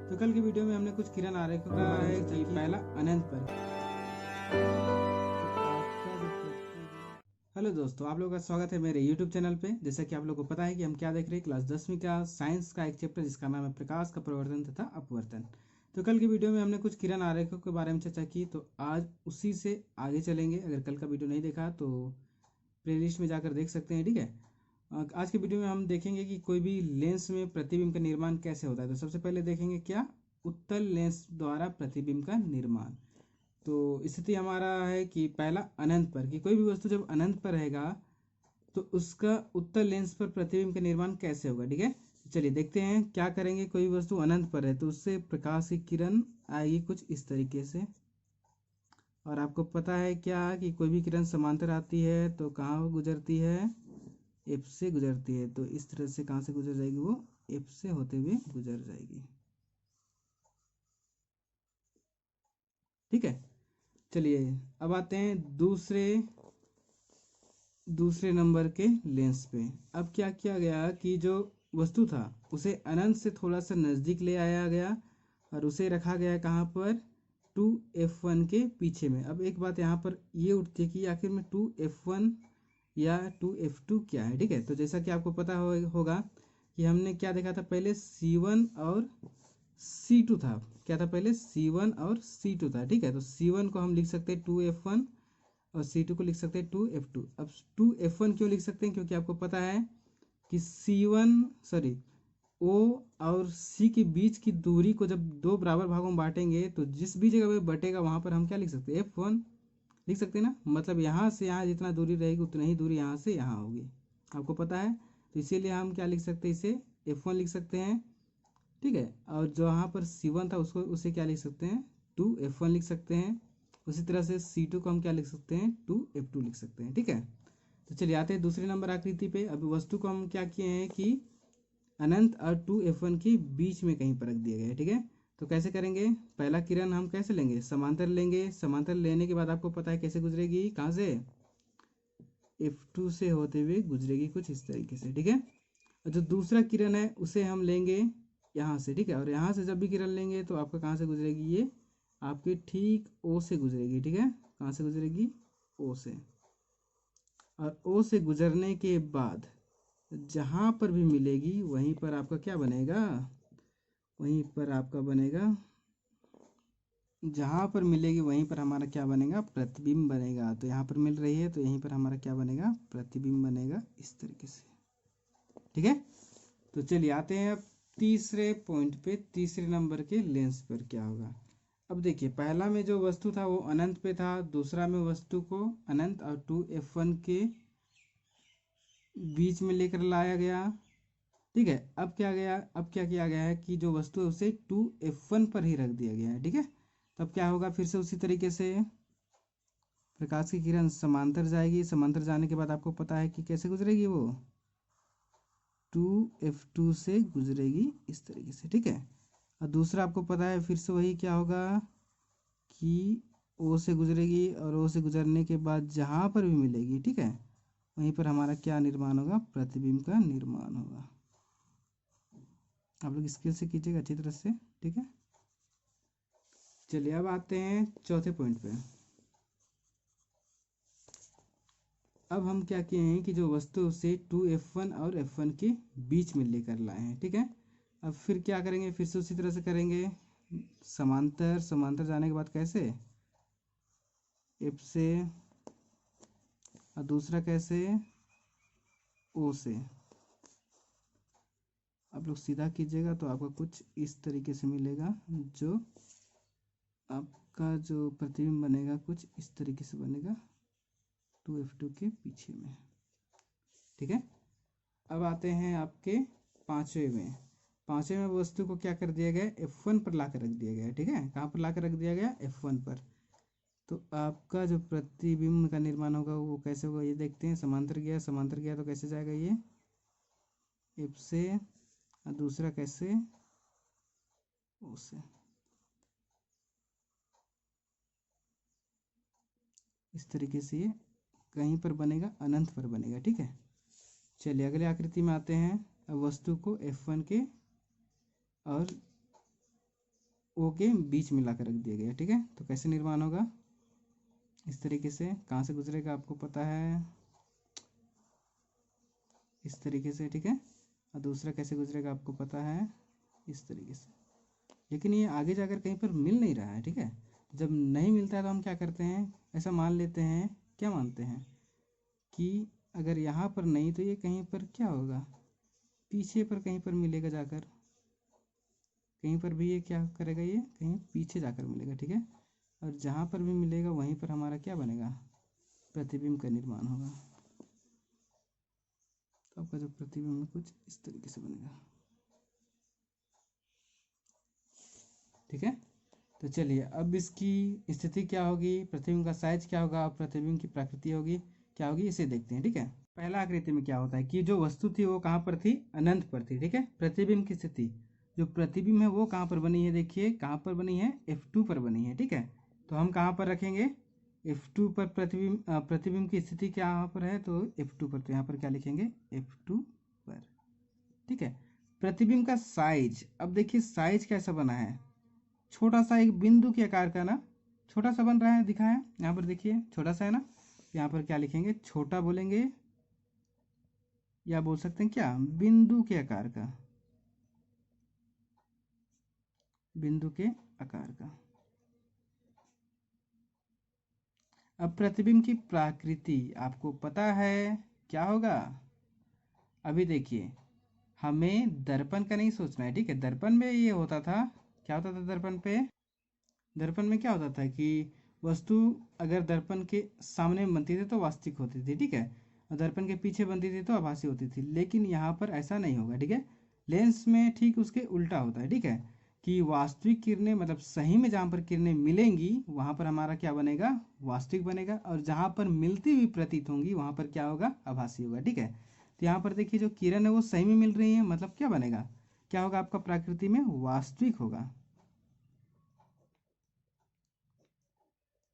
तो कल की वीडियो में हमने कुछ किरण आरेखों को बनाया है कि पहला अनंत पर। हेलो दोस्तों, आप लोगों का स्वागत है मेरे YouTube चैनल पे। जैसा कि आप लोगों को पता है कि हम क्या देख रहे हैं, क्लास 10वीं का साइंस का एक चैप्टर जिसका नाम है प्रकाश का प्रवर्तन तथा अपवर्तन। तो कल की वीडियो में हमने कुछ किरण आरेखों के बारे में चर्चा की, तो आज उसी से आगे चलेंगे। अगर कल का वीडियो नहीं देखा तो प्लेलिस्ट में जाकर देख सकते हैं, ठीक है। आज की वीडियो में हम देखेंगे कि कोई भी लेंस में प्रतिबिंब का निर्माण कैसे होता है। तो सबसे पहले देखेंगे क्या, उत्तल लेंस द्वारा प्रतिबिंब का निर्माण। तो स्थिति हमारा है कि पहला अनंत पर, कि कोई भी वस्तु जब अनंत पर रहेगा तो उसका उत्तल लेंस पर प्रतिबिंब का निर्माण कैसे होगा, ठीक है। चलिए देखते हैं क्या करेंगे। कोई वस्तु अनंत पर है तो उससे प्रकाश की किरण आएगी कुछ इस तरीके से। और आपको पता है क्या कि कोई भी किरण समांतर आती है तो कहाँ गुजरती है, एफ से गुजरती है। तो इस तरह से कहाँ से गुजर जाएगी, वो एफ से होते हुए गुजर जाएगी, ठीक है। चलिए अब आते हैं दूसरे नंबर के लेंस पे। अब क्या किया गया कि जो वस्तु था उसे अनंत से थोड़ा सा नज़दीक ले आया गया और उसे रखा गया कहाँ पर, 2f1 के पीछे में। अब एक बात यहाँ पर ये उठती है कि आखिर में 2f1 या 2f2 क्या है, ठीक है। तो जैसा कि आपको पता होगा कि हमने क्या देखा था पहले, C1 और C2 था। क्या था पहले, C1 और C2 था, ठीक है। तो C1 को हम लिख सकते हैं 2f1 और C2 को लिख सकते हैं 2f2। अब 2f1 क्यों लिख सकते हैं, क्योंकि आपको पता है कि O और C के बीच की दूरी को जब दो बराबर भागों में बांटेंगे तो जिस भी जगह पे बटेगा वहां पर हम क्या लिख सकते हैं, F1 लिख सकते हैं ना। मतलब यहाँ से यहाँ जितना दूरी रहेगी उतना ही दूरी यहाँ से यहाँ होगी, आपको पता है। तो इसीलिए हम क्या लिख सकते हैं, इसे F1 लिख सकते हैं, ठीक है। और जो यहाँ पर C1 था उसको उसे क्या लिख सकते हैं, 2f1 लिख सकते हैं। उसी तरह से C2 को हम क्या लिख सकते हैं, 2f2 लिख सकते हैं, ठीक है। तो चलिए आते हैं दूसरे नंबर आकृति पे। अब वस्तु को हम क्या किए हैं कि अनंत और 2f1 के बीच में कहीं पर रख दिया गया है, ठीक है। तो कैसे करेंगे, पहला किरण हम कैसे लेंगे, समांतर लेंगे। समांतर लेने के बाद आपको पता है कैसे गुजरेगी, कहाँ से, F2 से होते हुए गुजरेगी कुछ इस तरीके से, ठीक है। और जो दूसरा किरण है उसे हम लेंगे यहाँ से, ठीक है। और यहाँ से जब भी किरण लेंगे तो आपका कहाँ से गुजरेगी, ये आपके ठीक O से गुजरेगी, ठीक है। कहाँ से गुजरेगी, O से। और O से गुजरने के बाद जहाँ पर भी मिलेगी वहीं पर आपका क्या बनेगा, वहीं पर आपका बनेगा, जहाँ पर मिलेगी वहीं पर हमारा क्या बनेगा, प्रतिबिंब बनेगा। तो यहाँ पर मिल रही है तो यहीं पर हमारा क्या बनेगा, प्रतिबिंब बनेगा इस तरीके से, ठीक है। तो चलिए आते हैं अब तीसरे पॉइंट पे, तीसरे नंबर के लेंस पर क्या होगा। अब देखिए पहला में जो वस्तु था वो अनंत पे था, दूसरा में वस्तु को अनंत और 2f1 के बीच में लेकर लाया गया, ठीक है। अब क्या किया गया है कि जो वस्तु है उसे 2f1 पर ही रख दिया गया है, ठीक है। तब क्या होगा, फिर से उसी तरीके से प्रकाश की किरण समांतर जाएगी। समांतर जाने के बाद आपको पता है कि कैसे गुजरेगी, वो 2f2 से गुजरेगी इस तरीके से, ठीक है। और दूसरा आपको पता है फिर से वही क्या होगा कि O से गुजरेगी और O से गुजरने के बाद जहाँ पर भी मिलेगी, ठीक है, वहीं पर हमारा क्या निर्माण होगा, प्रतिबिंब का निर्माण होगा। आप लोग स्किल से कीजिएगा अच्छी तरह से, ठीक है। चलिए अब आते हैं चौथे पॉइंट पे। अब हम क्या किए हैं कि जो वस्तु से 2f1 और f1 के बीच में लेकर लाए हैं, ठीक है। अब फिर क्या करेंगे, फिर से उसी तरह से करेंगे, समांतर। समांतर जाने के बाद कैसे, F से, और दूसरा कैसे, O से। आप लोग सीधा कीजिएगा तो आपका कुछ इस तरीके से मिलेगा, जो आपका जो प्रतिबिंब बनेगा कुछ इस तरीके से बनेगा 2f2 के पीछे में, ठीक है। अब आते हैं आपके पांचवें में वस्तु को क्या कर दिया गया, F1 पर ला कर रख दिया गया है, ठीक है। कहाँ पर ला कर रख दिया गया, F1 पर। तो आपका जो प्रतिबिंब का निर्माण होगा वो कैसे होगा, ये देखते हैं। समांतर गया तो कैसे जाएगा, ये F से, और दूसरा कैसे, O से। इस तरीके से ये कहीं पर बनेगा, अनंत पर बनेगा, ठीक है। चलिए अगले आकृति में आते हैं। अब वस्तु को F1 के और ओ के बीच में ला कर रख दिया गया, ठीक है। तो कैसे निर्माण होगा, इस तरीके से। कहाँ से गुजरेगा आपको पता है, इस तरीके से, ठीक है। और दूसरा कैसे गुजरेगा आपको पता है, इस तरीके से। लेकिन ये आगे जाकर कहीं पर मिल नहीं रहा है, ठीक है। जब नहीं मिलता है तो हम क्या करते हैं, ऐसा मान लेते हैं, क्या मानते हैं कि अगर यहाँ पर नहीं तो ये कहीं पर क्या होगा, पीछे पर कहीं पर मिलेगा जाकर, कहीं पर भी ये क्या करेगा, ये कहीं पीछे जाकर मिलेगा, ठीक है। और जहाँ पर भी मिलेगा वहीं पर हमारा क्या बनेगा, प्रतिबिंब का निर्माण होगा। तो आपका जो प्रतिबिंब है कुछ इस तरीके से बनेगा, ठीक है। तो चलिए अब इसकी स्थिति क्या होगी, प्रतिबिंब का साइज क्या होगा और प्रतिबिंब की प्रकृति होगी क्या होगी, इसे देखते हैं, ठीक है। पहला आकृति में क्या होता है कि जो वस्तु थी वो कहाँ पर थी, अनंत पर थी, ठीक है। प्रतिबिंब की स्थिति, जो प्रतिबिंब है वो कहाँ पर बनी है, देखिए कहाँ पर बनी है, F2 पर बनी है, ठीक है। तो हम कहाँ पर रखेंगे, F2 पर प्रतिबिंब की स्थिति क्या यहाँ पर है, तो F2 पर, तो यहाँ पर क्या लिखेंगे, F2 पर, ठीक है। प्रतिबिंब का साइज, अब देखिए साइज कैसा बना है, छोटा सा एक बिंदु के आकार का ना, छोटा सा बन रहा है, दिखा है यहाँ पर, देखिए छोटा सा है ना। यहाँ पर क्या लिखेंगे, छोटा बोलेंगे या बोल सकते हैं क्या, बिंदु के आकार का, बिंदु के आकार का। अब प्रतिबिंब की प्रकृति आपको पता है क्या होगा, अभी देखिए हमें दर्पण का नहीं सोचना है, ठीक है। दर्पण में ये होता था, क्या होता था दर्पण पे, दर्पण में क्या होता था कि वस्तु अगर दर्पण के सामने बनती थी तो वास्तविक होती थी, ठीक है। और दर्पण के पीछे बनती थी तो आभासी होती थी। लेकिन यहाँ पर ऐसा नहीं होगा, ठीक है। लेंस में ठीक उसके उल्टा होता है, ठीक है, कि वास्तविक किरणें मतलब सही में जहाँ पर किरणें मिलेंगी वहाँ पर हमारा क्या बनेगा, वास्तविक बनेगा। और जहाँ पर मिलती हुई प्रतीत होंगी वहाँ पर क्या होगा, आभासी होगा, ठीक है। तो यहाँ पर देखिए जो किरण है वो सही में मिल रही है, मतलब क्या बनेगा, क्या होगा आपका प्रकृति में, वास्तविक होगा।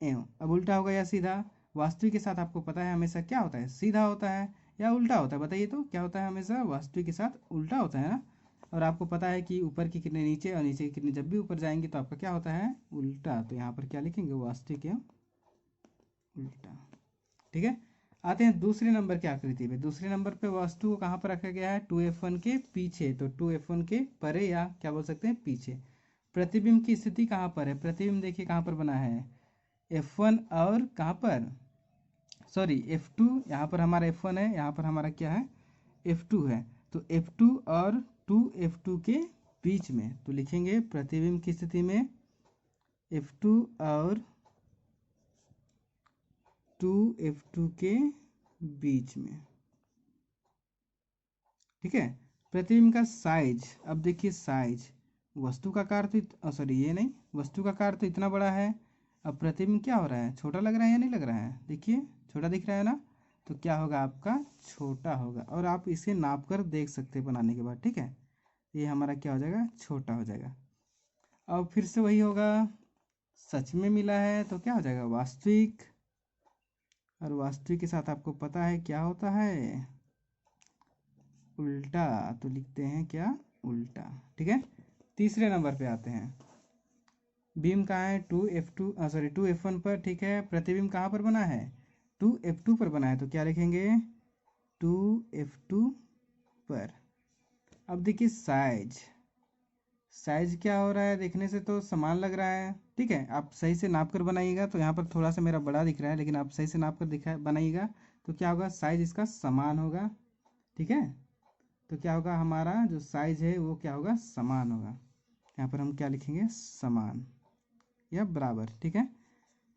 एवं अब उल्टा होगा या सीधा, वास्तविक के साथ आपको पता है हमेशा क्या होता है, सीधा होता है या उल्टा होता है, बताइए तो क्या होता है, हमेशा वास्तविक के साथ उल्टा होता है ना। और आपको पता है कि ऊपर की किरणें नीचे और नीचे की किरणें जब भी ऊपर जाएंगी तो आपका क्या होता है, उल्टा। तो यहाँ पर क्या लिखेंगे, वास्तविक एवं उल्टा, ठीक है। आते हैं दूसरे नंबर की आकृति पे। दूसरे नंबर पे वस्तु को कहाँ पर रखा गया है, 2F1 के पीछे, तो 2F1 के परे या क्या बोल सकते हैं, पीछे। प्रतिबिंब की स्थिति कहाँ पर है, प्रतिबिंब देखिए कहाँ पर बना है, F1 और कहाँ पर, सॉरी F2, यहाँ पर हमारा F1 है, यहाँ पर हमारा क्या है, F2 है। तो F2 और 2F2 के बीच में, तो लिखेंगे प्रतिबिंब की स्थिति में F2 और 2F2 के बीच में, ठीक है। प्रतिबिंब का साइज, अब देखिए साइज, वस्तु का आकार तो सॉरी ये नहीं, वस्तु का आकार तो इतना बड़ा है, अब प्रतिबिंब क्या हो रहा है, छोटा लग रहा है या नहीं लग रहा है, देखिए छोटा दिख रहा है ना। तो क्या होगा आपका, छोटा होगा। और आप इसे नाप कर देख सकते हैं बनाने के बाद, ठीक है। ये हमारा क्या हो जाएगा, छोटा हो जाएगा। अब फिर से वही होगा, सच में मिला है तो क्या हो जाएगा, वास्तविक। और वास्तविक के साथ आपको पता है क्या होता है, उल्टा। तो लिखते हैं क्या, उल्टा, ठीक है। तीसरे नंबर पे आते हैं, बीम कहाँ है, 2F2 सॉरी 2F1 पर, ठीक है। प्रतिबिंब कहाँ पर बना है, 2F2 पर बना है, तो क्या लिखेंगे, 2F2 पर। अब देखिए साइज, साइज क्या हो रहा है, देखने से तो समान लग रहा है, ठीक है। आप सही से नाप कर बनाइएगा, तो यहाँ पर थोड़ा सा मेरा बड़ा दिख रहा है, लेकिन आप सही से नाप कर दिखा बनाइएगा तो क्या होगा, साइज इसका समान होगा, ठीक है। तो क्या होगा, हमारा जो साइज है वो क्या होगा, समान होगा। यहाँ पर हम क्या लिखेंगे, समान या बराबर, ठीक है।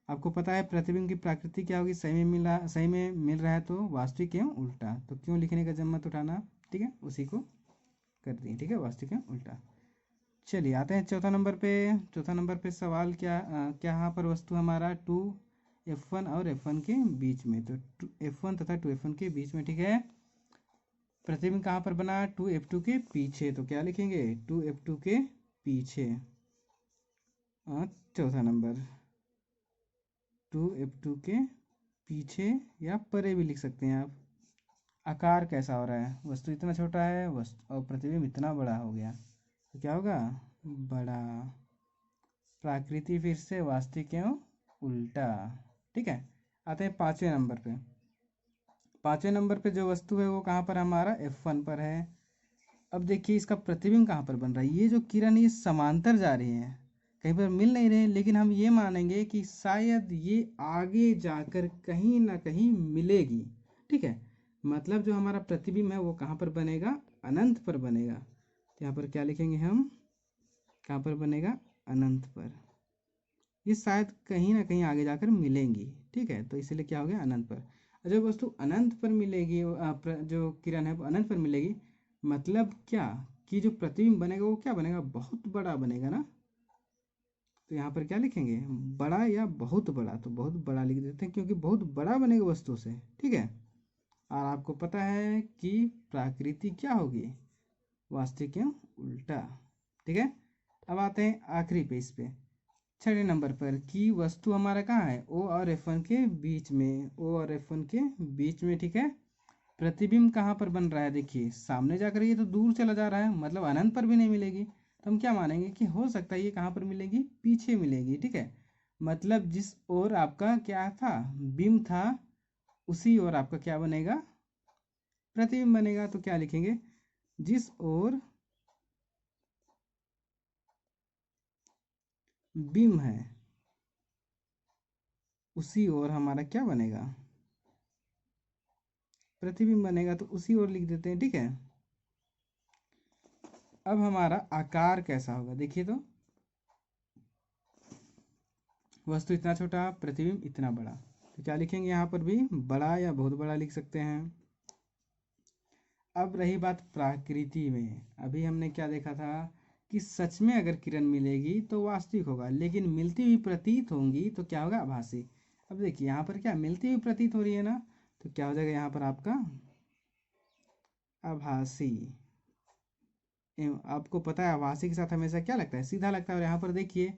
आपको पता है प्रतिबिंब की प्रकृति क्या होगी, सही में मिल रहा है तो वास्तविक एवं उल्टा, तो क्यों लिखने का जम्मत उठाना, ठीक है, उसी को कर दिए, ठीक है, वास्तविक एवं उल्टा। चलिए आते हैं चौथा नंबर पे। चौथा नंबर पे सवाल क्या क्या यहाँ पर वस्तु हमारा 2F1 और F1 के बीच में, तो F1 तथा 2F1 के बीच में, ठीक है। प्रतिबिंब कहाँ पर बना, 2F2 के पीछे, तो क्या लिखेंगे, 2F2 के पीछे। चौथा नंबर 2F2 के पीछे या परे भी लिख सकते हैं आप। आकार कैसा हो रहा है, वस्तु इतना छोटा है, वस्तु और प्रतिबिंब इतना बड़ा हो गया, तो क्या होगा, बड़ा। प्राकृति फिर से वास्तविक एवं उल्टा। ठीक है, आते हैं 5वें नंबर पे। 5वें नंबर पे जो वस्तु है वो कहाँ पर हमारा F1 पर है। अब देखिए इसका प्रतिबिंब कहाँ पर बन रहा है। ये जो किरण ये समांतर जा रही है, कहीं पर मिल नहीं रहे, लेकिन हम ये मानेंगे कि शायद ये आगे जाकर कहीं ना कहीं मिलेगी। ठीक है, मतलब जो हमारा प्रतिबिंब है वो कहाँ पर बनेगा, अनंत पर बनेगा। तो यहाँ पर क्या लिखेंगे हम, कहाँ पर बनेगा, अनंत पर। ये शायद कहीं ना कहीं आगे जाकर मिलेंगी। ठीक है, तो इसलिए क्या हो गया, अनंत पर। जब वस्तु अनंत पर मिलेगी, जो किरण है वो अनंत पर मिलेगी, मतलब क्या कि जो प्रतिबिंब बनेगा वो क्या बनेगा, बहुत बड़ा बनेगा ना। तो यहाँ पर क्या लिखेंगे, बड़ा या बहुत बड़ा। तो बहुत बड़ा लिख देते हैं क्योंकि बहुत बड़ा बनेगा वस्तु से। ठीक है, और आपको पता है कि प्राकृति क्या होगी, वास्तविक एवं उल्टा। ठीक है, अब आते हैं आखिरी पेज पे, 6वें नंबर पर, कि वस्तु हमारा कहाँ है, O और F1 के बीच में, O और F1 के बीच में। ठीक है, प्रतिबिंब कहाँ पर बन रहा है, देखिए सामने जाकर ये तो दूर चला जा रहा है, मतलब अनंत पर भी नहीं मिलेगी। तो हम क्या मानेंगे कि हो सकता है ये कहाँ पर मिलेगी, पीछे मिलेगी। ठीक है, मतलब जिस ओर आपका क्या था, बिंब था, उसी ओर आपका क्या बनेगा, प्रतिबिंब बनेगा। तो क्या लिखेंगे, जिस ओर बिंब है उसी ओर हमारा क्या बनेगा, प्रतिबिंब बनेगा। तो उसी ओर लिख देते हैं। ठीक है, अब हमारा आकार कैसा होगा, देखिए तो वस्तु इतना छोटा, प्रतिबिंब इतना बड़ा। तो क्या लिखेंगे, यहाँ पर भी बड़ा या बहुत बड़ा लिख सकते हैं। अब रही बात प्राकृति में, अभी हमने क्या देखा था कि सच में अगर किरण मिलेगी तो वास्तविक होगा, लेकिन मिलती हुई प्रतीत होंगी तो क्या होगा, आभासी। अब देखिए यहाँ पर क्या मिलती हुई प्रतीत हो रही है ना, तो क्या हो जाएगा यहाँ पर आपका आभासी। आपको पता है आभासी के साथ हमेशा क्या लगता है, सीधा लगता है। और यहाँ पर देखिए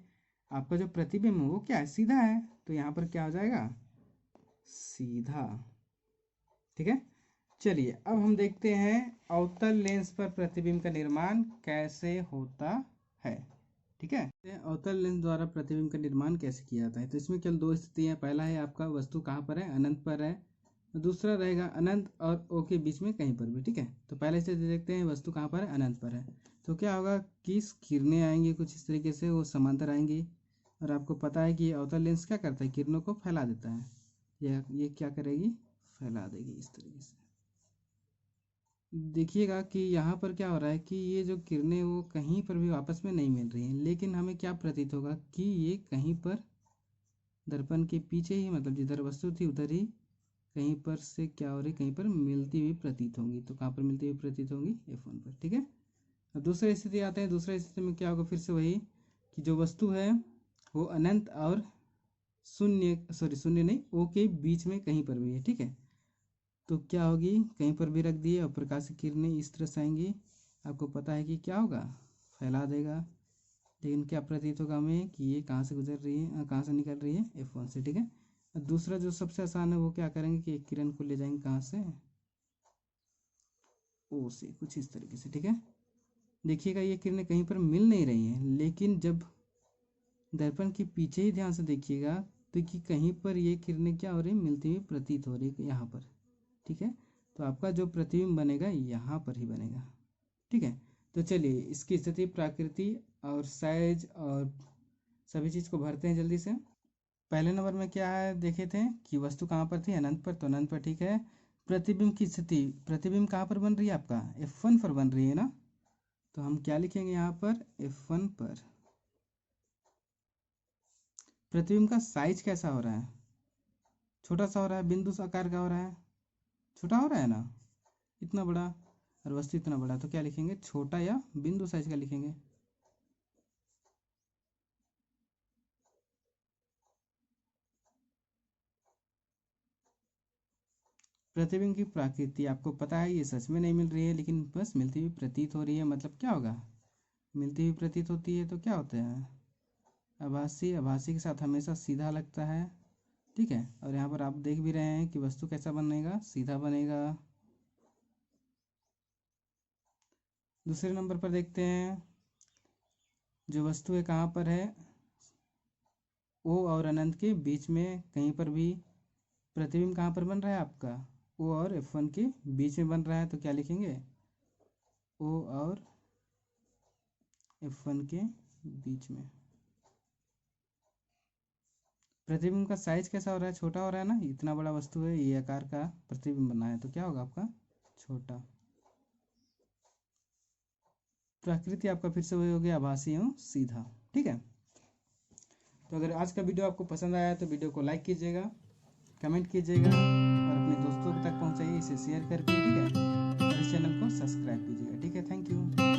आपका जो प्रतिबिंब है वो क्या है, सीधा है। तो यहाँ पर क्या हो जाएगा, सीधा। ठीक है, चलिए अब हम देखते हैं अवतल लेंस पर प्रतिबिंब का निर्माण कैसे होता है। ठीक है, अवतल लेंस द्वारा प्रतिबिंब का निर्माण कैसे किया जाता है। तो इसमें केवल दो स्थितियां हैं, पहला है आपका वस्तु कहाँ पर है, अनंत पर है। दूसरा रहेगा अनंत और ओ के बीच में कहीं पर भी। ठीक है, तो पहले से देखते हैं वस्तु कहाँ पर है, अनंत पर है। तो क्या होगा कि किरणें आएंगी कुछ इस तरीके से, वो समांतर आएंगी। और आपको पता है कि अवतल लेंस क्या करता है, किरणों को फैला देता है। ये क्या करेगी, फैला देगी इस तरीके से। देखिएगा कि यहाँ पर क्या हो रहा है कि ये जो किरणें वो कहीं पर भी आपस में नहीं मिल रही हैं, लेकिन हमें क्या प्रतीत होगा कि ये कहीं पर दर्पण के पीछे ही, मतलब जिधर वस्तु थी उधर ही कहीं पर से क्या हो रही, कहीं पर मिलती हुई प्रतीत होंगी। तो कहाँ पर मिलती हुई प्रतीत होंगी, F1 पर। ठीक है, अब दूसरी स्थिति आते हैं। दूसरी स्थिति में क्या होगा, फिर से वही कि जो वस्तु है वो अनंत और शून्य नहीं, ओ के बीच में कहीं पर भी है। ठीक है, तो क्या होगी, कहीं पर भी रख दिए और प्रकाश की किरणें इस तरह से आएंगी, आपको पता है कि क्या होगा, फैला देगा। लेकिन क्या प्रतीत होगा हमें कि ये कहाँ से गुजर रही है, कहाँ से निकल रही है, F1 से। ठीक है, दूसरा जो सबसे आसान है वो क्या करेंगे कि एक किरण को ले जाएंगे कहाँ से, ओ से, कुछ इस तरीके से। ठीक है, देखिएगा ये किरणें कहीं पर मिल नहीं रही हैं, लेकिन जब दर्पण के पीछे ही ध्यान से देखिएगा तो कि कहीं पर ये किरणें क्या हो रही, मिलती हुई प्रतीत हो रही है यहाँ पर। ठीक है, तो आपका जो प्रतिबिंब बनेगा यहाँ पर ही बनेगा। ठीक है, तो चलिए इसकी स्थिति, प्राकृति और साइज और सभी चीज़ को भरते हैं जल्दी से। पहले नंबर में क्या है, देखे थे कि वस्तु कहाँ पर थी, अनंत पर। तो अनंत पर, ठीक है। प्रतिबिंब की स्थिति, प्रतिबिंब कहाँ पर बन रही है, आपका F1 पर बन रही है ना। तो हम क्या लिखेंगे यहाँ पर, F1 पर। प्रतिबिंब का साइज कैसा हो रहा है, छोटा सा हो रहा है, बिंदु आकार का हो रहा है, छोटा हो रहा है ना, इतना बड़ा। और वस्तु इतना बड़ा, तो क्या लिखेंगे, छोटा या बिंदु साइज का लिखेंगे। प्रतिबिंब की प्रकृति आपको पता है, ये सच में नहीं मिल रही है, लेकिन बस मिलती हुई प्रतीत हो रही है। मतलब क्या होगा, मिलती हुई प्रतीत होती है तो क्या होता है, आभासी। आभासी के साथ हमेशा सीधा लगता है। ठीक है, और यहाँ पर आप देख भी रहे हैं कि वस्तु कैसा बनेगा, सीधा बनेगा। दूसरे नंबर पर देखते हैं, जो वस्तु है कहाँ पर है, ओ और अनंत के बीच में कहीं पर भी प्रतिबिंब कहाँ पर बन रहा है आपका, ओ और F1 के बीच में बन रहा है, तो क्या लिखेंगे, ओ और F1 के बीच में। प्रतिबिंब का साइज कैसा हो रहा है, छोटा हो रहा है ना, इतना बड़ा वस्तु है, ये आकार का प्रतिबिंब बना है, तो क्या होगा आपका छोटा। प्रकृति आपका फिर से वही हो गया, आभासी एवं सीधा। ठीक है, तो अगर आज का वीडियो आपको पसंद आया तो वीडियो को लाइक कीजिएगा, कमेंट कीजिएगा और अपने दोस्तों तक पहुंचाइए इसे शेयर करके। ठीक है, और इस चैनल को सब्सक्राइब कीजिएगा। ठीक है, थैंक यू।